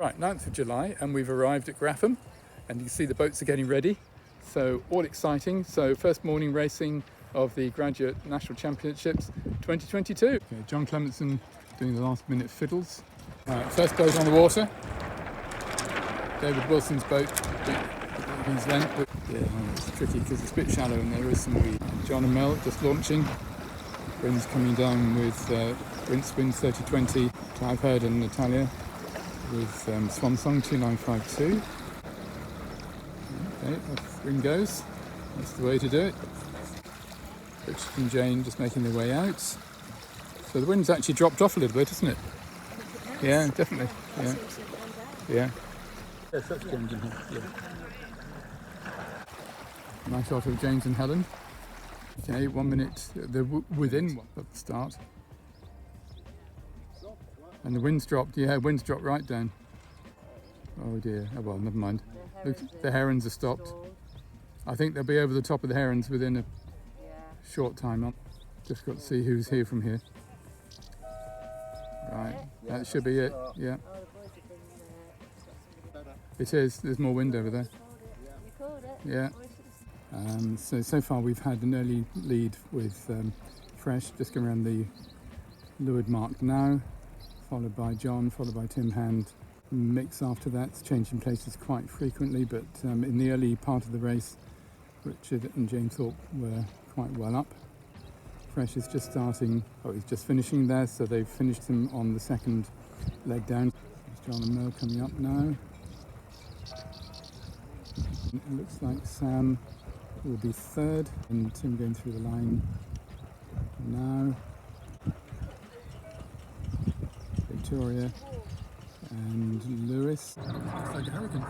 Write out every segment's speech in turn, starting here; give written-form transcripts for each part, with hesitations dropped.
Right, 9th of July, and we've arrived at Grafham, and you can see the boats are getting ready. So all exciting. So first morning racing of the Graduate National Championships 2022. Okay, John Clementson doing the last minute fiddles. First boat on the water. David Wilson's boat, his length, but yeah, it's tricky because it's a bit shallow and there is some weed. John and Mel just launching. Bryn's coming down with Rinse Wind 3020, Clive Heard and Natalia with Swan Song 2952. Okay, off Bryn goes. That's the way to do it. Richard and Jane just making their way out. So the wind's actually dropped off a little bit, hasn't it? Yeah, definitely. Yeah. Yeah. Yes, that's James and Helen. Yeah. Nice shot of James and Helen. Okay, 1 minute. They're within at the start. And the wind's dropped. Yeah, wind's dropped right down. Oh dear. Oh well, never mind. Look, the herons are stopped. I think they'll be over the top of the herons within a short time. Just got to see who's here from here. Right, that should be it. Yeah. It is. There's more wind over there. Yeah. So far we've had an early lead with Fresh just going around the leeward mark now, followed by John, followed by Tim Hand. Mix after that, it's changing places quite frequently, but in the early part of the race, Richard and Jane Thorpe were quite well up. Fresh is just starting, he's just finishing there, so they've finished him on the second leg down. There's John and Mel coming up now. It looks like Sam will be third, and Tim going through the line now. Victoria and Lewis. Looks like a hurricane.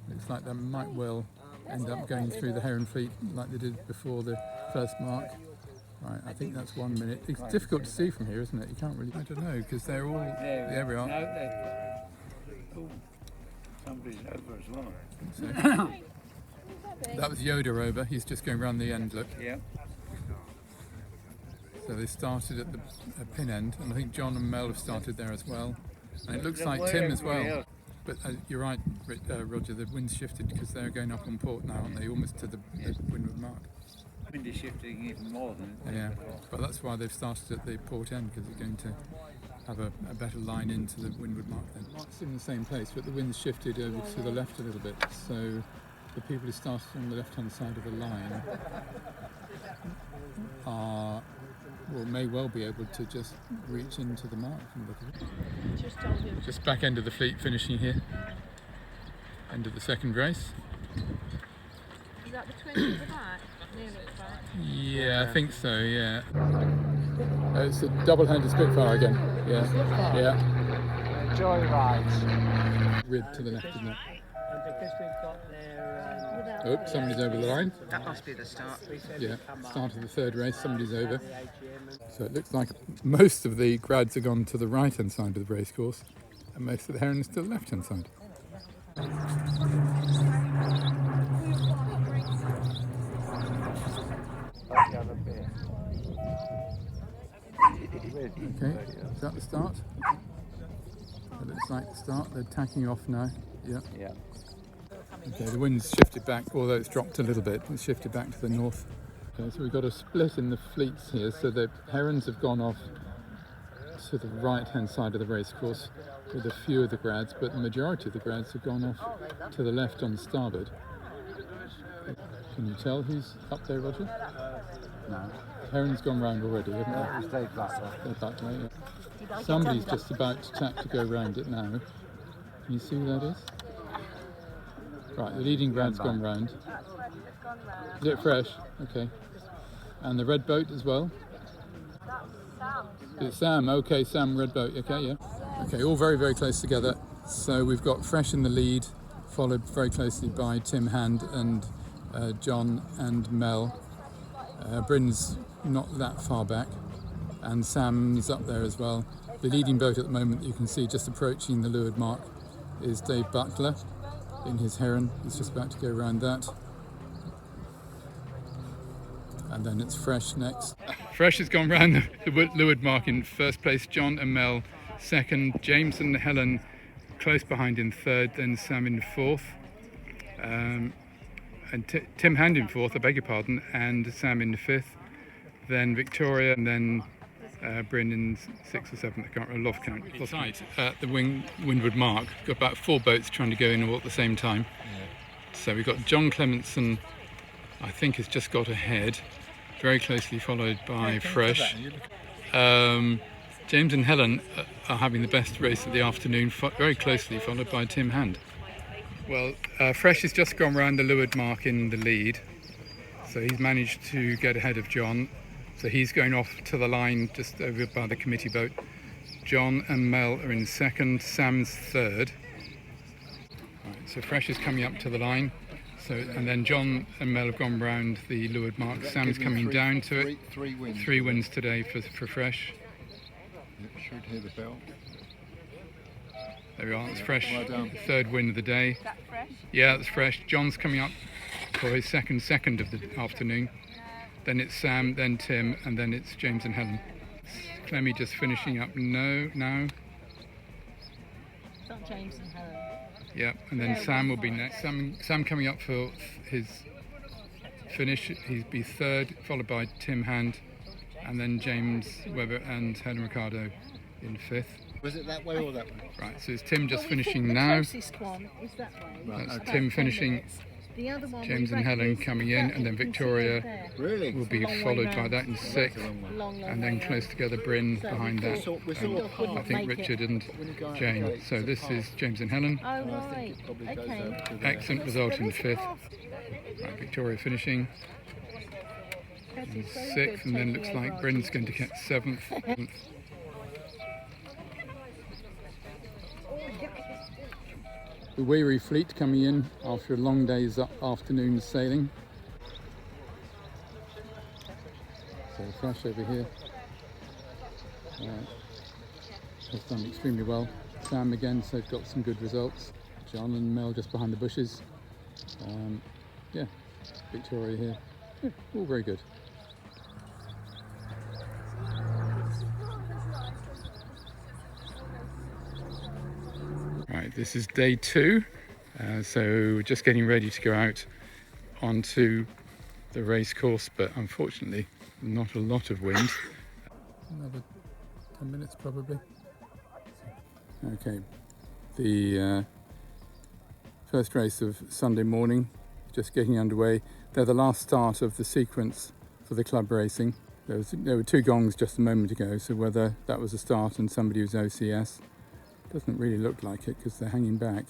Looks like that might well end up going through the Heron Fleet like they did before the first mark. Right, I think that's 1 minute. It's difficult to see from here, isn't it? You can't really, I don't know, because they're all, there we are. No, somebody's over as well. So, that was Yoda over, he's just going around the end, look. Yeah. So they started at the pin end, and I think John and Mel have started there as well. And it looks like Tim as well. But you're right, Roger, the wind's shifted because they're going up on port now, aren't they? Almost to the windward mark. Wind is shifting even more than it was before. But that's why they've started at the port end, because they're going to have a better line into the windward mark then. It's in the same place, but the wind's shifted over to the left a little bit. So the people who started on the left-hand side of the line are, well, may well be able to just reach into the mark and look at it. Just back end of the fleet finishing here. End of the second race. Is that the twin at the back? Nearly at the back? Yeah, I think so, yeah. It's a double-handed Spitfire again. Yeah. Spitfire? Yeah. Joyride. Rib to the left, isn't it? And because we've got their... Oh, somebody's over the line. That must be the start. Yeah, start of the third race, somebody's over. So it looks like most of the grads have gone to the right-hand side of the race course, and most of the herons to the left-hand side. Okay, is that the start? It looks like the start. They're tacking off now. Yeah. Yeah. Okay, the wind's shifted back, although it's dropped a little bit. It's shifted back to the north. Okay, so we've got a split in the fleets here. So the herons have gone off to the right-hand side of the race course with a few of the grads, but the majority of the grads have gone off to the left on starboard. Can you tell who's up there, Roger? No. Heron's gone round already, haven't they? They're back there, yeah. Somebody's just about to tap to go round it now. Can you see who that is? Right, the leading grad's gone round. Is it Fresh? Okay. And the red boat as well? It's Sam. Okay, Sam, red boat. Okay, yeah. Okay, all very, very close together. So we've got Fresh in the lead, followed very closely by Tim Hand and John and Mel. Bryn's not that far back, and Sam's up there as well. The leading boat at the moment, you can see just approaching the leeward mark, is Dave Butler in his heron. He's just about to go around that. And then it's Fresh next. Fresh has gone round the leeward mark in first place. John and Mel second, James and Helen close behind in third, then Sam in fourth, and Tim Hand in fourth, I beg your pardon, and Sam in fifth, then Victoria, and then Bryn in sixth or seventh. I can't remember, lost count. Tight at the windward mark. Got about 4 boats trying to go in all at the same time. Yeah. So we've got John Clementson, I think, has just got ahead, very closely followed by Fresh. James and Helen are having the best race of the afternoon, very closely followed by Tim Hand. Well, Fresh has just gone round the leeward mark in the lead, so he's managed to get ahead of John. So he's going off to the line just over by the committee boat. John and Mel are in second, Sam's third. Right, so Fresh is coming up to the line. So, and then John and Mel have gone round the leeward mark. Sam's coming down to it. Three wins today for Fresh. Should hear the bell. There we are, it's Fresh, Well done. third win of the day. Is that Fresh? Yeah, that's Fresh. John's coming up for his second of the afternoon. Then it's Sam, then Tim, and then it's James and Helen. Clemmy just finishing up now. It's not James and Helen. Yeah, and then Sam will be next. Sam coming up for his finish. He'd be third, followed by Tim Hand, and then James Webber and Helen Ricardo in fifth. Was it that way or that way? Right, so it's Tim just Well, we finishing think now. The closest one is that way. Right, That's okay. Tim finishing, minutes. The other one James we and Helen reckon is coming in, that and then you can see Victoria it there. Really? will be Long way followed by round. that in sixth, Long and then way close round. together Bryn So behind we that. thought- we and saw a I path. think Make it. Richard and When you go out Jane. the gate, So it's a this path. is James and Helen. Oh, And I think right. it probably goes Okay. out to the... Excellent result in There is a fifth. path. Right, Victoria finishing That is very sixth, good, and then taking looks over like our Bryn's teachers. going to get seventh. The Weary fleet coming in after a long day's afternoon sailing. So Fresh over here has done extremely well. Sam again, so got some good results. John and Mel just behind the bushes. Yeah, Victoria here. Yeah, all very good. Right, this is day 2, so we're just getting ready to go out onto the race course, but unfortunately not a lot of wind. Another 10 minutes probably. Okay, the first race of Sunday morning just getting underway. They're the last start of the sequence for the club racing. There were 2 gongs just a moment ago, so whether that was a start and somebody was OCS, doesn't really look like it because they're hanging back.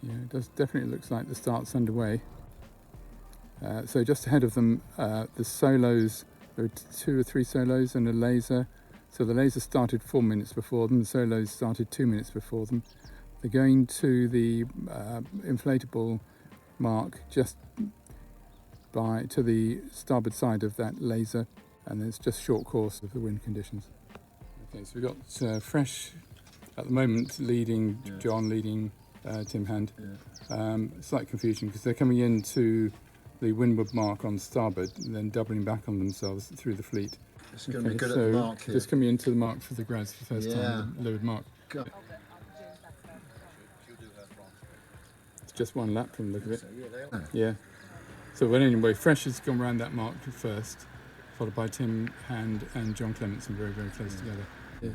Yeah, it definitely looks like the start's underway. So just ahead of them, the solos, there were 2 or 3 solos and a laser. So the laser started 4 minutes before them, the solos started 2 minutes before them. They're going to the inflatable mark just to the starboard side of that laser, and it's just short course of the wind conditions. Okay, so we've got Fresh at the moment leading, Yeah. John leading Tim Hand. Yeah. Slight confusion because they're coming into the windward mark on starboard and then doubling back on themselves through the fleet. It's going to be good so at the mark here. just coming into the mark for the grads for the first Yeah. time, the leeward mark. Go. It's just one lap from the look of it. So, yeah, they are. Yeah. So well, anyway, Fresh has gone around that mark first, followed by Tim Hand and John Clementson, very, very close together. Yeah.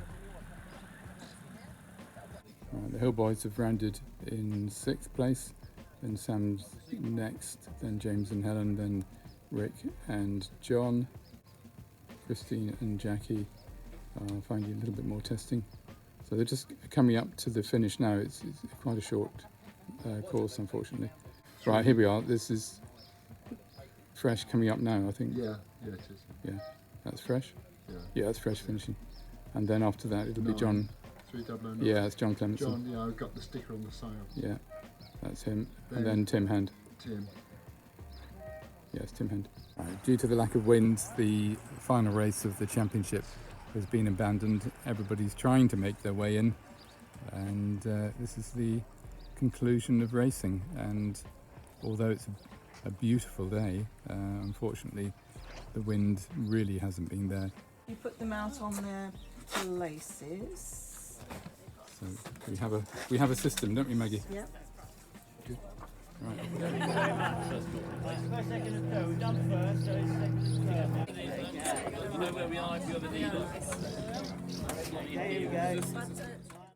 Right, the Hill Boys have rounded in 6th place, then Sam's next, then James and Helen, then Rick and John, Christine and Jackie are finding a little bit more testing. So they're just coming up to the finish now. It's quite a short course, unfortunately. Right, here we are. This is Fresh coming up now, I think. Yeah, it is. Yeah, that's Fresh. Yeah. Yeah, that's Fresh finishing. And then after that, it'll be 9. John. 3009. Yeah, it's John Clementson. John, yeah, I've got the sticker on the sail. Yeah, that's him. And Then- then Tim Hand. Tim. Yes, Tim Hand. Right, due to the lack of wind, the final race of the championship has been abandoned. Everybody's trying to make their way in, and this is the conclusion of racing. And although it's a beautiful day, unfortunately, the wind really hasn't been there. You put them out on their places. We have a system, don't we, Maggie? Yep. Right. First, second, and third. We've done first, so it's second and third. You know where we are if you have a needle. There you go.